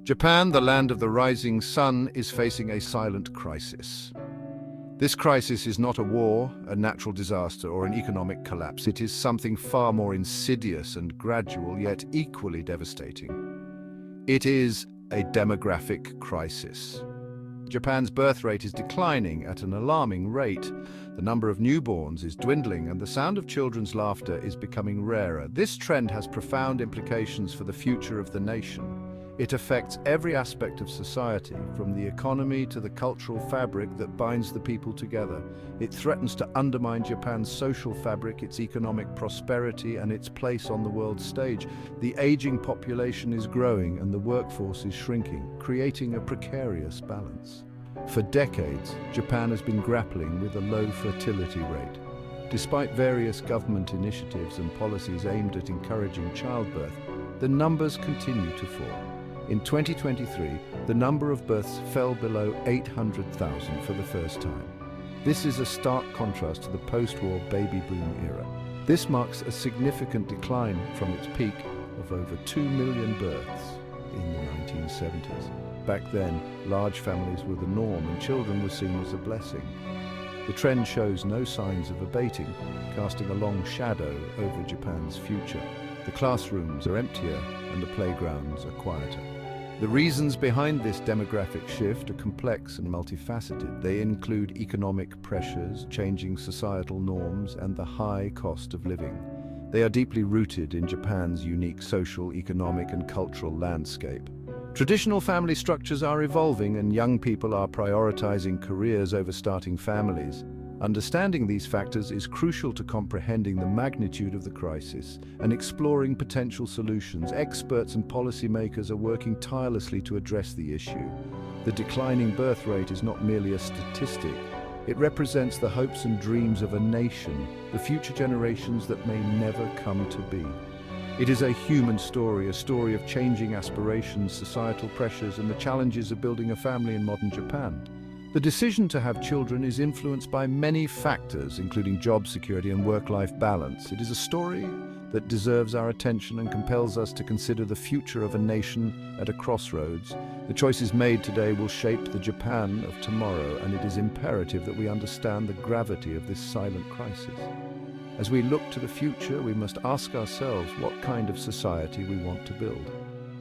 Japan, the land of the rising sun, is facing a silent crisis. This crisis is not a war, a natural disaster, or an economic collapse. It is something far more insidious and gradual, yet equally devastating. It is a demographic crisis. Japan's birth rate is declining at an alarming rate. The number of newborns is dwindling, and the sound of children's laughter is becoming rarer. This trend has profound implications for the future of the nation. It affects every aspect of society, from the economy to the cultural fabric that binds the people together. It threatens to undermine Japan's social fabric, its economic prosperity, and its place on the world stage. The aging population is growing and the workforce is shrinking, creating a precarious balance. For decades, Japan has been grappling with a low fertility rate. Despite various government initiatives and policies aimed at encouraging childbirth, the numbers continue to fall. In 2023, the number of births fell below 800,000 for the first time. This is a stark contrast to the post-war baby boom era. This marks a significant decline from its peak of over 2 million births in the 1970s. Back then, large families were the norm and children were seen as a blessing. The trend shows no signs of abating, casting a long shadow over Japan's future. The classrooms are emptier and the playgrounds are quieter. The reasons behind this demographic shift are complex and multifaceted. They include economic pressures, changing societal norms, and the high cost of living. They are deeply rooted in Japan's unique social, economic, and cultural landscape. Traditional family structures are evolving, and young people are prioritizing careers over starting families. Understanding these factors is crucial to comprehending the magnitude of the crisis and exploring potential solutions. Experts and policymakers are working tirelessly to address the issue. The declining birth rate is not merely a statistic. It represents the hopes and dreams of a nation, the future generations that may never come to be. It is a human story, a story of changing aspirations, societal pressures, and the challenges of building a family in modern Japan. The decision to have children is influenced by many factors, including job security and work-life balance. It is a story that deserves our attention and compels us to consider the future of a nation at a crossroads. The choices made today will shape the Japan of tomorrow, and it is imperative that we understand the gravity of this silent crisis. As we look to the future, we must ask ourselves what kind of society we want to build.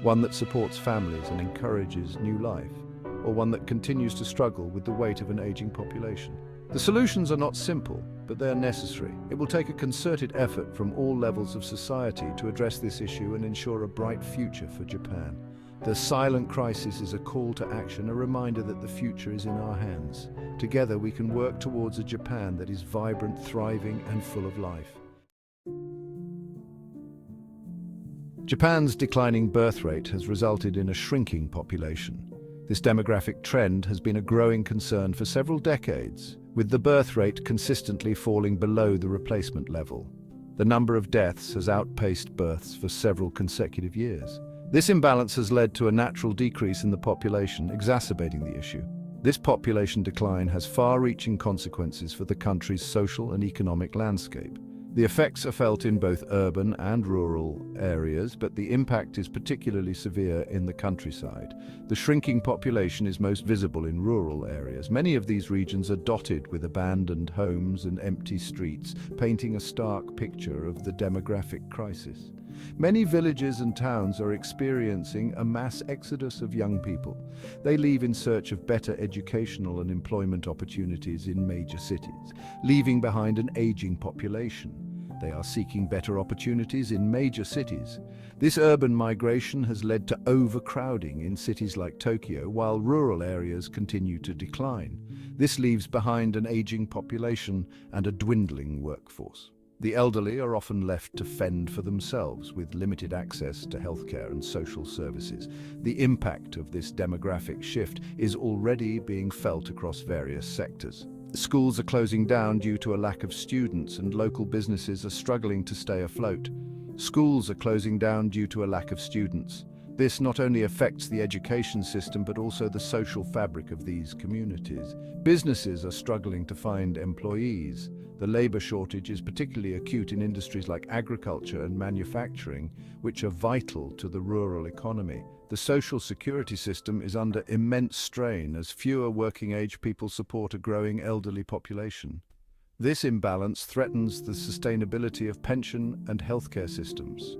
One that supports families and encourages new life, or one that continues to struggle with the weight of an aging population. The solutions are not simple, but they are necessary. It will take a concerted effort from all levels of society to address this issue and ensure a bright future for Japan. The silent crisis is a call to action, a reminder that the future is in our hands. Together we can work towards a Japan that is vibrant, thriving, and full of life. Japan's declining birth rate has resulted in a shrinking population. This demographic trend has been a growing concern for several decades, with the birth rate consistently falling below the replacement level. The number of deaths has outpaced births for several consecutive years. This imbalance has led to a natural decrease in the population, exacerbating the issue. This population decline has far-reaching consequences for the country's social and economic landscape. The effects are felt in both urban and rural areas, but the impact is particularly severe in the countryside. The shrinking population is most visible in rural areas. Many of these regions are dotted with abandoned homes and empty streets, painting a stark picture of the demographic crisis. Many villages and towns are experiencing a mass exodus of young people. They leave in search of better educational and employment opportunities in major cities, leaving behind an aging population. They are seeking better opportunities in major cities. This urban migration has led to overcrowding in cities like Tokyo, while rural areas continue to decline. This leaves behind an aging population and a dwindling workforce. The elderly are often left to fend for themselves with limited access to healthcare and social services. The impact of this demographic shift is already being felt across various sectors. Schools are closing down due to a lack of students, and local businesses are struggling to stay afloat. Schools are closing down due to a lack of students. This not only affects the education system but also the social fabric of these communities. Businesses are struggling to find employees. The labor shortage is particularly acute in industries like agriculture and manufacturing, which are vital to the rural economy. The social security system is under immense strain as fewer working-age people support a growing elderly population. This imbalance threatens the sustainability of pension and healthcare systems.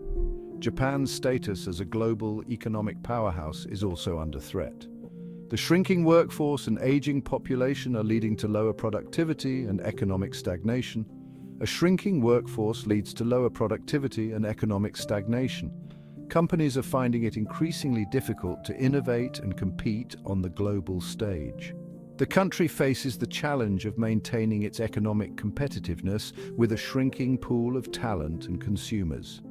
Japan's status as a global economic powerhouse is also under threat. The shrinking workforce and aging population are leading to lower productivity and economic stagnation. A shrinking workforce leads to lower productivity and economic stagnation. Companies are finding it increasingly difficult to innovate and compete on the global stage. The country faces the challenge of maintaining its economic competitiveness with a shrinking pool of talent and consumers.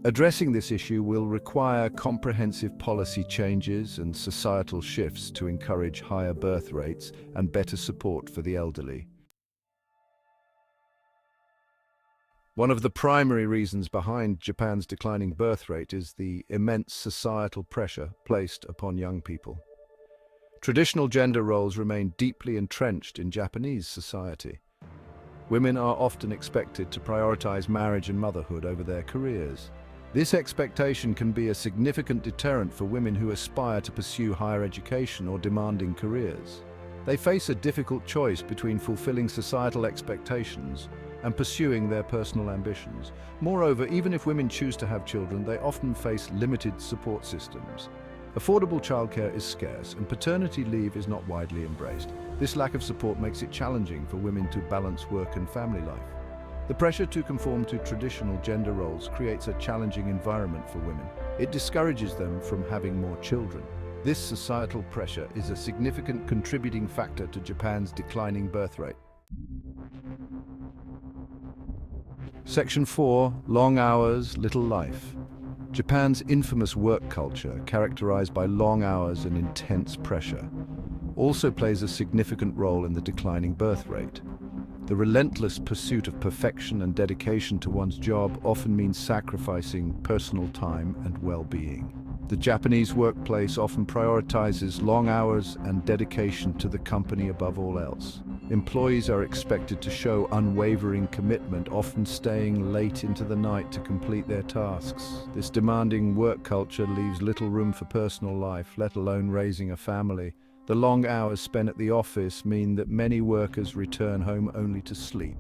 Addressing this issue will require comprehensive policy changes and societal shifts to encourage higher birth rates and better support for the elderly. One of the primary reasons behind Japan's declining birth rate is the immense societal pressure placed upon young people. Traditional gender roles remain deeply entrenched in Japanese society. Women are often expected to prioritize marriage and motherhood over their careers. This expectation can be a significant deterrent for women who aspire to pursue higher education or demanding careers. They face a difficult choice between fulfilling societal expectations and pursuing their personal ambitions. Moreover, even if women choose to have children, they often face limited support systems. Affordable childcare is scarce, and paternity leave is not widely embraced. This lack of support makes it challenging for women to balance work and family life. The pressure to conform to traditional gender roles creates a challenging environment for women. It discourages them from having more children. This societal pressure is a significant contributing factor to Japan's declining birth rate. Section 4. Long hours, little life. Japan's infamous work culture, characterized by long hours and intense pressure, also plays a significant role in the declining birth rate. The relentless pursuit of perfection and dedication to one's job often means sacrificing personal time and well-being. The Japanese workplace often prioritizes long hours and dedication to the company above all else. Employees are expected to show unwavering commitment, often staying late into the night to complete their tasks. This demanding work culture leaves little room for personal life, let alone raising a family. The long hours spent at the office mean that many workers return home only to sleep,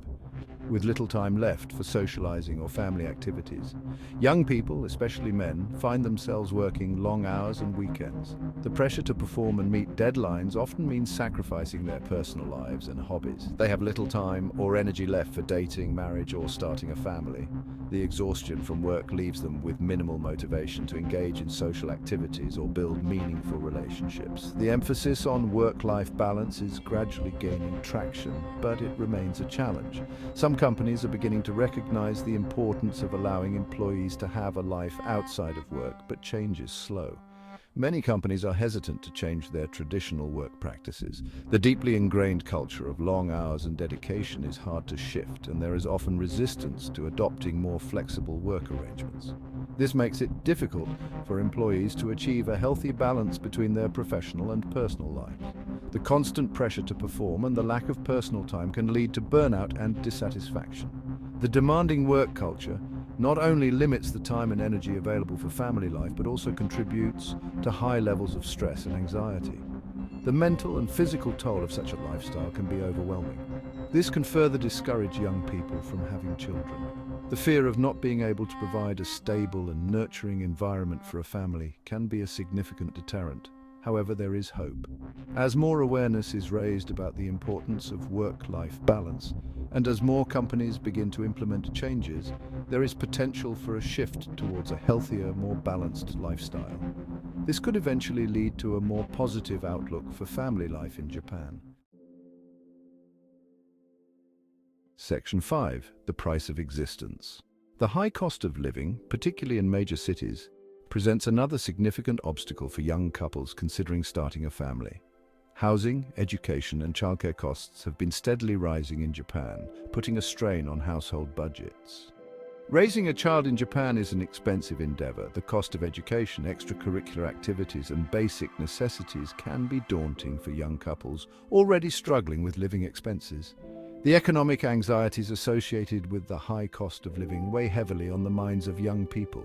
with little time left for socializing or family activities. Young people, especially men, find themselves working long hours and weekends. The pressure to perform and meet deadlines often means sacrificing their personal lives and hobbies. They have little time or energy left for dating, marriage, or starting a family. The exhaustion from work leaves them with minimal motivation to engage in social activities or build meaningful relationships. The emphasis on work-life balance is gradually gaining traction, but it remains a challenge. Some companies are beginning to recognize the importance of allowing employees to have a life outside of work, but change is slow. Many companies are hesitant to change their traditional work practices. The deeply ingrained culture of long hours and dedication is hard to shift, and there is often resistance to adopting more flexible work arrangements. This makes it difficult for employees to achieve a healthy balance between their professional and personal lives. The constant pressure to perform and the lack of personal time can lead to burnout and dissatisfaction. The demanding work culture not only limits the time and energy available for family life, but also contributes to high levels of stress and anxiety. The mental and physical toll of such a lifestyle can be overwhelming. This can further discourage young people from having children. The fear of not being able to provide a stable and nurturing environment for a family can be a significant deterrent. However, there is hope. As more awareness is raised about the importance of work-life balance, and as more companies begin to implement changes, there is potential for a shift towards a healthier, more balanced lifestyle. This could eventually lead to a more positive outlook for family life in Japan. Section 5. The price of existence. The high cost of living, particularly in major cities, presents another significant obstacle for young couples considering starting a family. Housing, education, and childcare costs have been steadily rising in Japan, putting a strain on household budgets. Raising a child in Japan is an expensive endeavor. The cost of education, extracurricular activities, and basic necessities can be daunting for young couples already struggling with living expenses. The economic anxieties associated with the high cost of living weigh heavily on the minds of young people.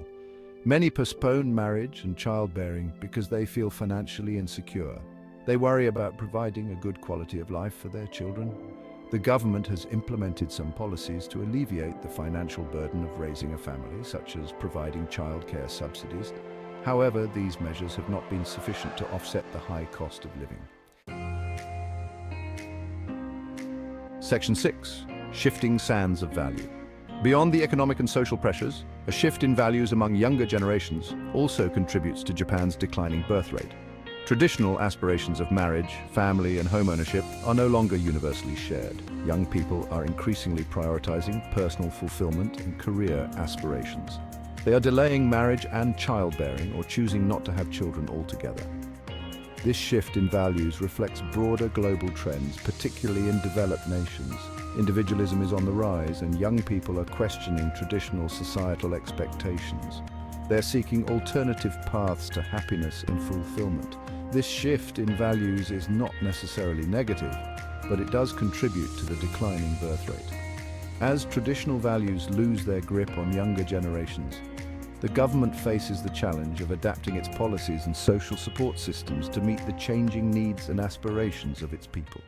Many postpone marriage and childbearing because they feel financially insecure. They worry about providing a good quality of life for their children. The government has implemented some policies to alleviate the financial burden of raising a family, such as providing childcare subsidies. However, these measures have not been sufficient to offset the high cost of living. Section 6. Shifting sands of value. Beyond the economic and social pressures, a shift in values among younger generations also contributes to Japan's declining birth rate. Traditional aspirations of marriage, family, and home ownership are no longer universally shared. Young people are increasingly prioritizing personal fulfillment and career aspirations. They are delaying marriage and childbearing or choosing not to have children altogether. This shift in values reflects broader global trends, particularly in developed nations. Individualism is on the rise, and young people are questioning traditional societal expectations. They're seeking alternative paths to happiness and fulfillment. This shift in values is not necessarily negative, but it does contribute to the declining birth rate. As traditional values lose their grip on younger generations, the government faces the challenge of adapting its policies and social support systems to meet the changing needs and aspirations of its people.